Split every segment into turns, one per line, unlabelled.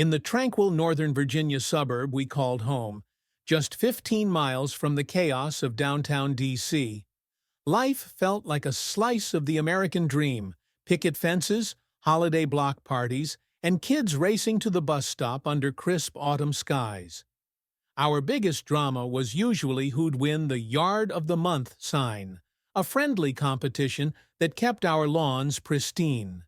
In the tranquil Northern Virginia suburb we called home, just 15 miles from the chaos of downtown D.C., life felt like a slice of the American dream: picket fences, holiday block parties, and kids racing to the bus stop under crisp autumn skies. Our biggest drama was usually who'd win the Yard of the Month sign, a friendly competition that kept our lawns pristine.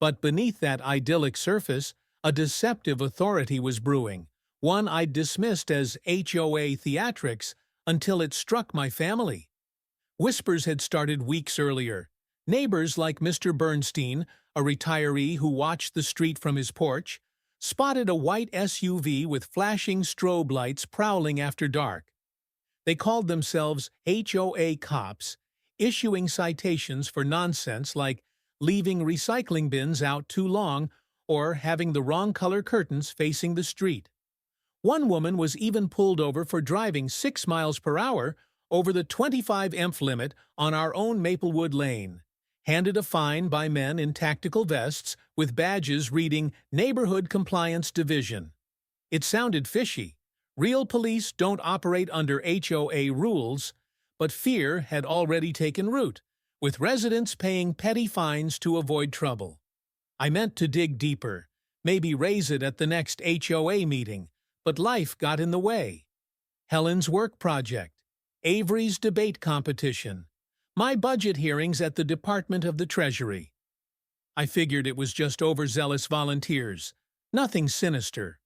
But beneath that idyllic surface, a deceptive authority was brewing, one I'd dismissed as HOA theatrics until it struck my family. Whispers had started weeks earlier. Neighbors like Mr. Bernstein, a retiree who watched the street from his porch, spotted a white SUV with flashing strobe lights prowling after dark. They called themselves HOA cops, issuing citations for nonsense like leaving recycling bins out too long or having the wrong color curtains facing the street. One woman was even pulled over for driving 6 miles per hour over the 25 limit on our own Maplewood Lane, handed a fine by men in tactical vests with badges reading Neighborhood Compliance Division. It sounded fishy. Real police don't operate under HOA rules, but fear had already taken root, with residents paying petty fines to avoid trouble. I meant to dig deeper, maybe raise it at the next HOA meeting, but life got in the way. Helen's work project, Avery's debate competition, my budget hearings at the Department of the Treasury. I figured it was just overzealous volunteers, nothing sinister.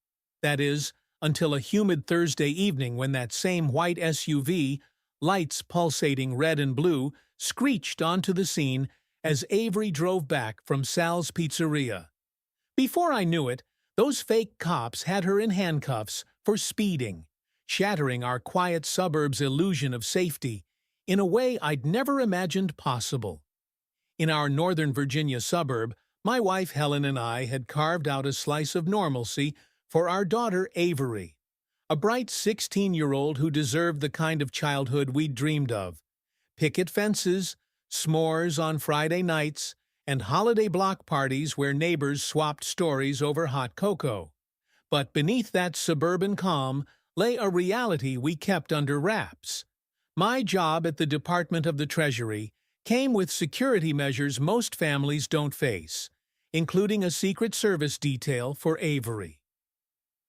That is, until a humid Thursday evening when that same white SUV, lights pulsating red and blue, screeched onto the scene as Avery drove back from Sal's Pizzeria. Before I knew it, those fake cops had her in handcuffs for speeding, shattering our quiet suburb's illusion of safety in a way I'd never imagined possible. In our Northern Virginia suburb, my wife Helen and I had carved out a slice of normalcy for our daughter Avery, a bright 16-year-old who deserved the kind of childhood we'd dreamed of: picket fences, s'mores on Friday nights, and holiday block parties where neighbors swapped stories over hot cocoa. But beneath that suburban calm lay a reality we kept under wraps. My job at the Department of the Treasury came with security measures most families don't face, including a Secret Service detail for Avery.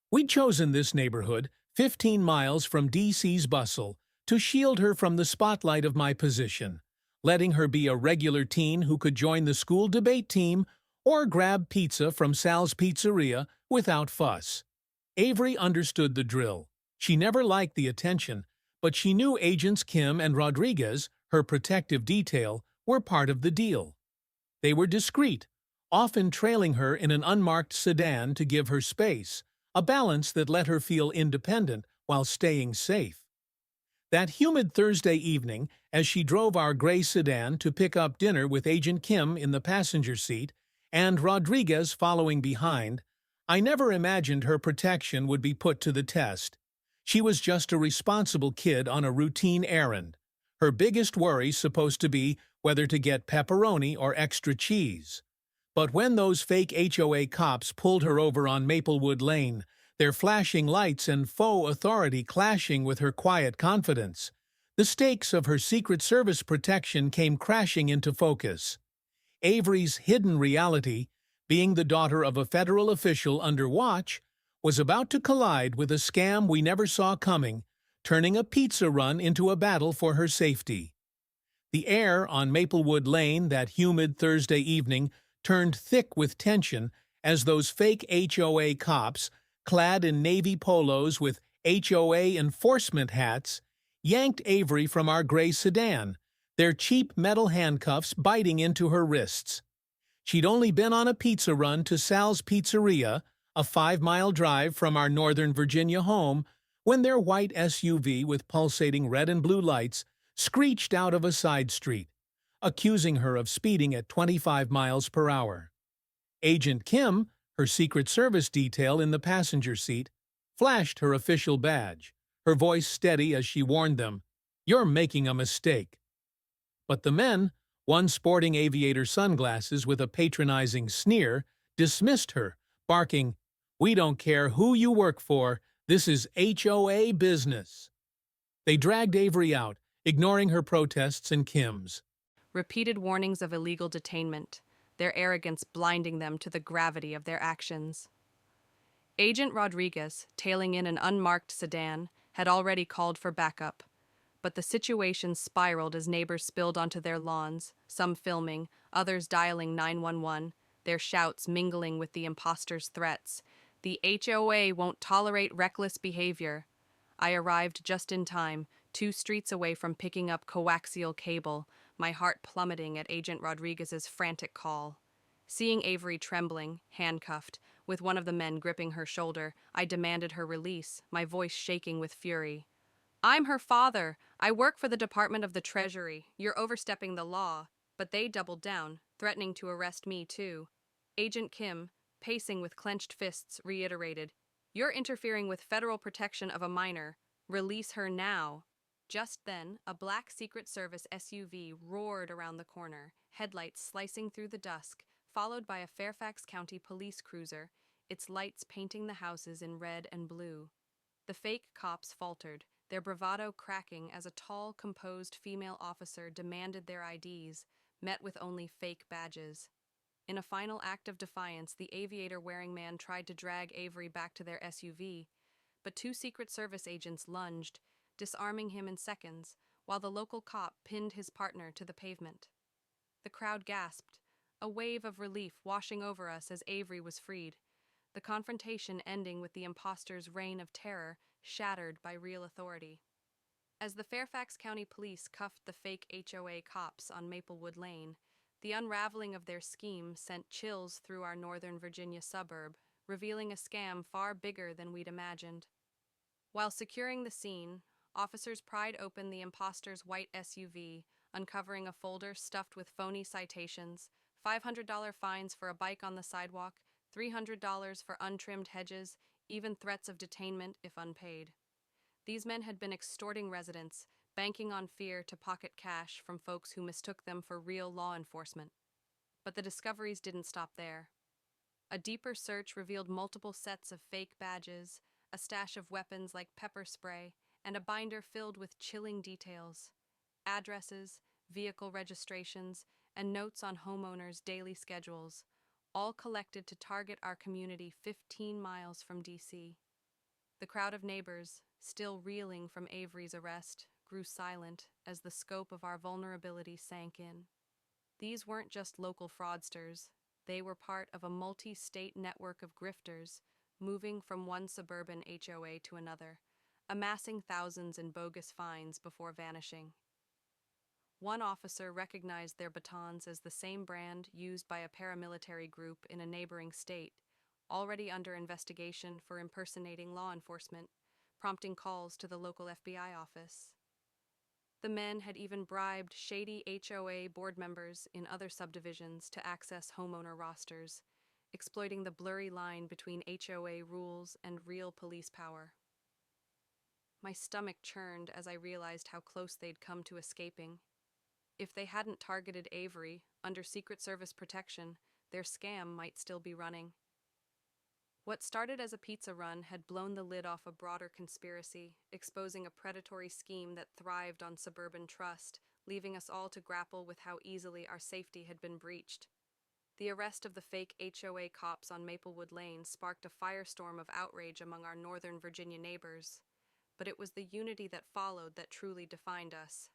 We'd chosen this neighborhood, 15 miles from D.C.'s bustle, to shield her from the spotlight of my position, letting her be a regular teen who could join the school debate team or grab pizza from Sal's Pizzeria without fuss. Avery understood the drill. She never liked the attention, but she knew Agents Kim and Rodriguez, her protective detail, were part of the deal. They were discreet, often trailing her in an unmarked sedan to give her space, a balance that let her feel independent while staying safe. That humid Thursday evening, as she drove our gray sedan to pick up dinner with Agent Kim in the passenger seat and Rodriguez following behind, I never imagined her protection would be put to the test. She was just a responsible kid on a routine errand. Her biggest worry supposed to be whether to get pepperoni or extra cheese. But when those fake HOA cops pulled her over on Maplewood Lane, their flashing lights and faux authority clashing with her quiet confidence, the stakes of her Secret Service protection came crashing into focus. Avery's hidden reality, being the daughter of a federal official under watch, was about to collide with a scam we never saw coming, turning a pizza run into a battle for her safety. The air on Maplewood Lane that humid Thursday evening turned thick with tension as those fake HOA cops, clad in navy polos with HOA enforcement hats, yanked Avery from our gray sedan, their cheap metal handcuffs biting into her wrists. She'd only been on a pizza run to Sal's Pizzeria, a 5-mile drive from our Northern Virginia home, when their white SUV with pulsating red and blue lights screeched out of a side street, accusing her of speeding at 25 miles per hour. Agent Kim, her Secret Service detail in the passenger seat, flashed her official badge, her voice steady as she warned them, "You're making a mistake." But the men, one sporting aviator sunglasses with a patronizing sneer, dismissed her, barking, We don't care who you work for. This is HOA business. They dragged Avery out, ignoring her protests and Kim's.
Repeated warnings of illegal detainment, their arrogance blinding them to the gravity of their actions. Agent Rodriguez, tailing in an unmarked sedan, had already called for backup, but the situation spiraled as neighbors spilled onto their lawns, some filming, others dialing 911, their shouts mingling with the imposter's threats. The HOA won't tolerate reckless behavior. I arrived just in time, 2 streets away from picking up coaxial cable, my heart plummeting at Agent Rodriguez's frantic call. Seeing Avery trembling, handcuffed, with one of the men gripping her shoulder, I demanded her release, my voice shaking with fury. "I'm her father. I work for the Department of the Treasury. You're overstepping the law." But they doubled down, threatening to arrest me too. Agent Kim, pacing with clenched fists, reiterated, "You're interfering with federal protection of a minor. Release her now." Just then, a black Secret Service SUV roared around the corner, headlights slicing through the dusk, followed by a Fairfax County police cruiser, its lights painting the houses in red and blue. The fake cops faltered, their bravado cracking as a tall, composed female officer demanded their IDs, met with only fake badges. In a final act of defiance, the aviator-wearing man tried to drag Avery back to their SUV, but 2 Secret Service agents lunged, disarming him in seconds, while the local cop pinned his partner to the pavement. The crowd gasped, a wave of relief washing over us as Avery was freed, the confrontation ending with the imposter's reign of terror shattered by real authority. As the Fairfax County Police cuffed the fake HOA cops on Maplewood Lane, the unraveling of their scheme sent chills through our Northern Virginia suburb, revealing a scam far bigger than we'd imagined. While securing the scene, officers pried open the imposter's white SUV, uncovering a folder stuffed with phony citations, $500 fines for a bike on the sidewalk, $300 for untrimmed hedges, even threats of detainment if unpaid. These men had been extorting residents, banking on fear to pocket cash from folks who mistook them for real law enforcement. But the discoveries didn't stop there. A deeper search revealed multiple sets of fake badges, a stash of weapons like pepper spray, and a binder filled with chilling details. Addresses, vehicle registrations, and notes on homeowners' daily schedules, all collected to target our community 15 miles from D.C. The crowd of neighbors, still reeling from Avery's arrest, grew silent as the scope of our vulnerability sank in. These weren't just local fraudsters. They were part of a multi-state network of grifters, moving from one suburban HOA to another, amassing thousands in bogus fines before vanishing. One officer recognized their batons as the same brand used by a paramilitary group in a neighboring state, already under investigation for impersonating law enforcement, prompting calls to the local FBI office. The men had even bribed shady HOA board members in other subdivisions to access homeowner rosters, exploiting the blurry line between HOA rules and real police power. My stomach churned as I realized how close they'd come to escaping. If they hadn't targeted Avery under Secret Service protection, their scam might still be running. What started as a pizza run had blown the lid off a broader conspiracy, exposing a predatory scheme that thrived on suburban trust, leaving us all to grapple with how easily our safety had been breached. The arrest of the fake HOA cops on Maplewood Lane sparked a firestorm of outrage among our Northern Virginia neighbors, but it was the unity that followed that truly defined us.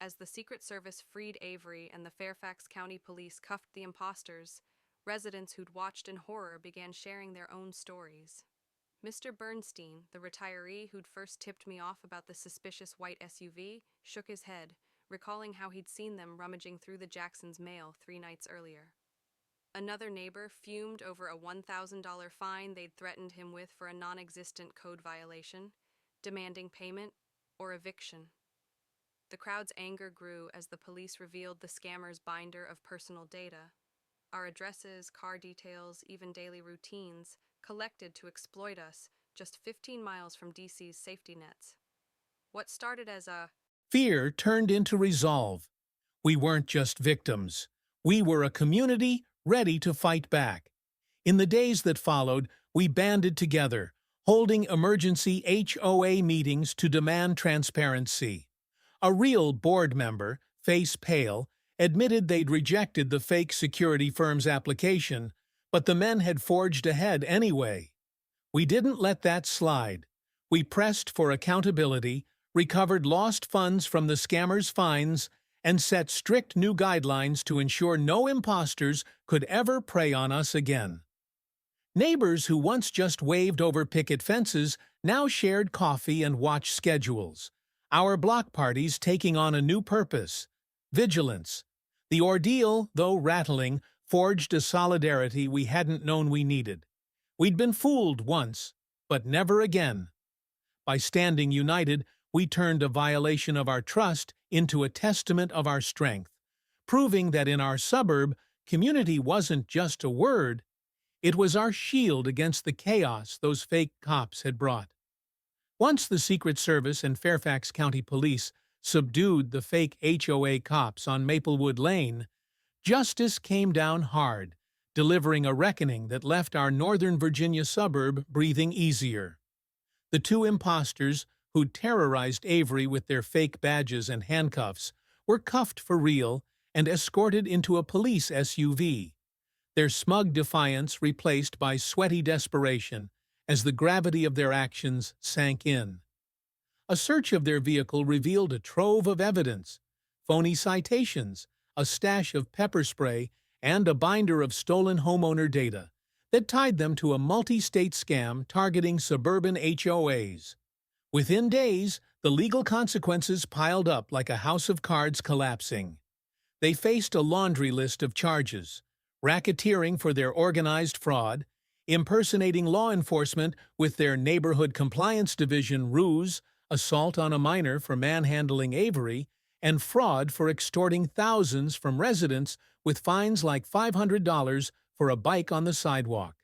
As the Secret Service freed Avery and the Fairfax County Police cuffed the imposters, residents who'd watched in horror began sharing their own stories. Mr. Bernstein, the retiree who'd first tipped me off about the suspicious white SUV, shook his head, recalling how he'd seen them rummaging through the Jacksons' mail 3 nights earlier. Another neighbor fumed over a $1,000 fine they'd threatened him with for a non-existent code violation, demanding payment or eviction. The crowd's anger grew as the police revealed the scammer's binder of personal data. Our addresses, car details, even daily routines, collected to exploit us just 15 miles from DC's safety nets. What started as a
Fear turned into resolve. We weren't just victims. We were a community ready to fight back. In the days that followed, we banded together, holding emergency HOA meetings to demand transparency. A real board member, face pale, admitted they'd rejected the fake security firm's application, but the men had forged ahead anyway. We didn't let that slide. We pressed for accountability, recovered lost funds from the scammers' fines, and set strict new guidelines to ensure no imposters could ever prey on us again. Neighbors who once just waved over picket fences now shared coffee and watch schedules. Our block parties taking on a new purpose: vigilance. The ordeal, though rattling, forged a solidarity we hadn't known we needed. We'd been fooled once, but never again. By standing united, we turned a violation of our trust into a testament of our strength, proving that in our suburb, community wasn't just a word, it was our shield against the chaos those fake cops had brought. Once the Secret Service and Fairfax County Police subdued the fake HOA cops on Maplewood Lane, justice came down hard, delivering a reckoning that left our Northern Virginia suburb breathing easier. The two imposters, who'd terrorized Avery with their fake badges and handcuffs, were cuffed for real and escorted into a police SUV, their smug defiance replaced by sweaty desperation as the gravity of their actions sank in. A search of their vehicle revealed a trove of evidence: phony citations, a stash of pepper spray, and a binder of stolen homeowner data that tied them to a multi-state scam targeting suburban HOAs. Within days, the legal consequences piled up like a house of cards collapsing. They faced a laundry list of charges: racketeering for their organized fraud, impersonating law enforcement with their neighborhood compliance division ruse, assault on a minor for manhandling Avery, and fraud for extorting thousands from residents with fines like $500 for a bike on the sidewalk.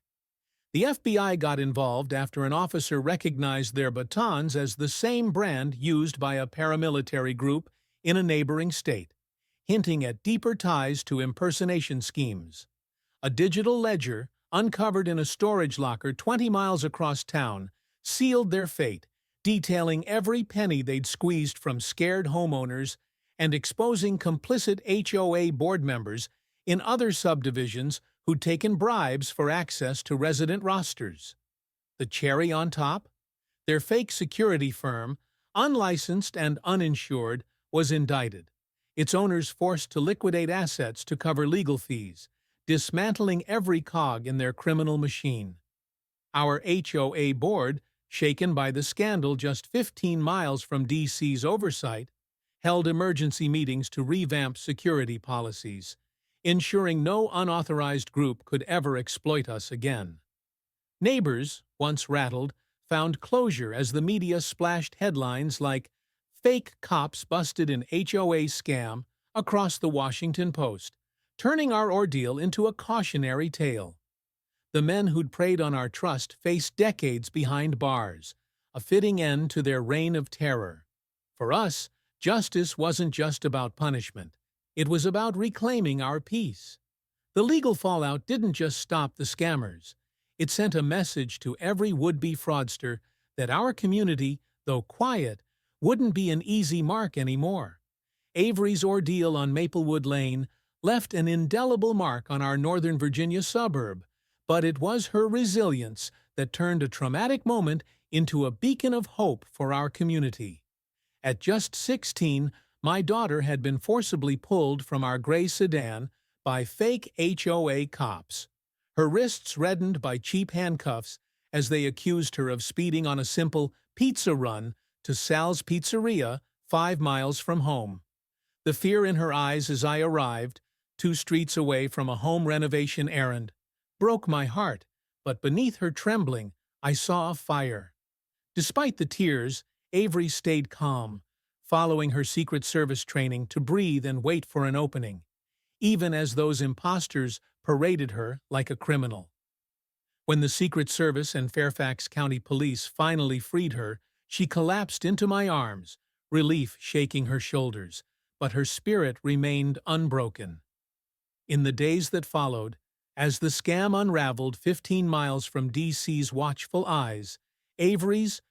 The FBI got involved after an officer recognized their batons as the same brand used by a paramilitary group in a neighboring state, hinting at deeper ties to impersonation schemes. A digital ledger, uncovered in a storage locker 20 miles across town, sealed their fate, detailing every penny they'd squeezed from scared homeowners and exposing complicit HOA board members in other subdivisions who'd taken bribes for access to resident rosters. The cherry on top? Their fake security firm, unlicensed and uninsured, was indicted, its owners forced to liquidate assets to cover legal fees, dismantling every cog in their criminal machine. Our HOA board, shaken by the scandal just 15 miles from D.C.'s oversight, held emergency meetings to revamp security policies, ensuring no unauthorized group could ever exploit us again. Neighbors, once rattled, found closure as the media splashed headlines like "Fake Cops Busted in HOA Scam" across the Washington Post, turning our ordeal into a cautionary tale. The men who'd preyed on our trust faced decades behind bars, a fitting end to their reign of terror. For us, justice wasn't just about punishment. It was about reclaiming our peace. The legal fallout didn't just stop the scammers. It sent a message to every would-be fraudster that our community, though quiet, wouldn't be an easy mark anymore. Avery's ordeal on Maplewood Lane left an indelible mark on our Northern Virginia suburb, but it was her resilience that turned a traumatic moment into a beacon of hope for our community. At just 16, my daughter had been forcibly pulled from our gray sedan by fake HOA cops, her wrists reddened by cheap handcuffs as they accused her of speeding on a simple pizza run to Sal's Pizzeria 5 miles from home. The fear in her eyes as I arrived, 2 streets away from a home renovation errand, broke my heart, but beneath her trembling, I saw a fire. Despite the tears, Avery stayed calm, following her Secret Service training to breathe and wait for an opening, even as those imposters paraded her like a criminal. When the Secret Service and Fairfax County Police finally freed her, she collapsed into my arms, relief shaking her shoulders, but her spirit remained unbroken. In the days that followed, As the scam unraveled 15 miles from DC's watchful eyes, Avery's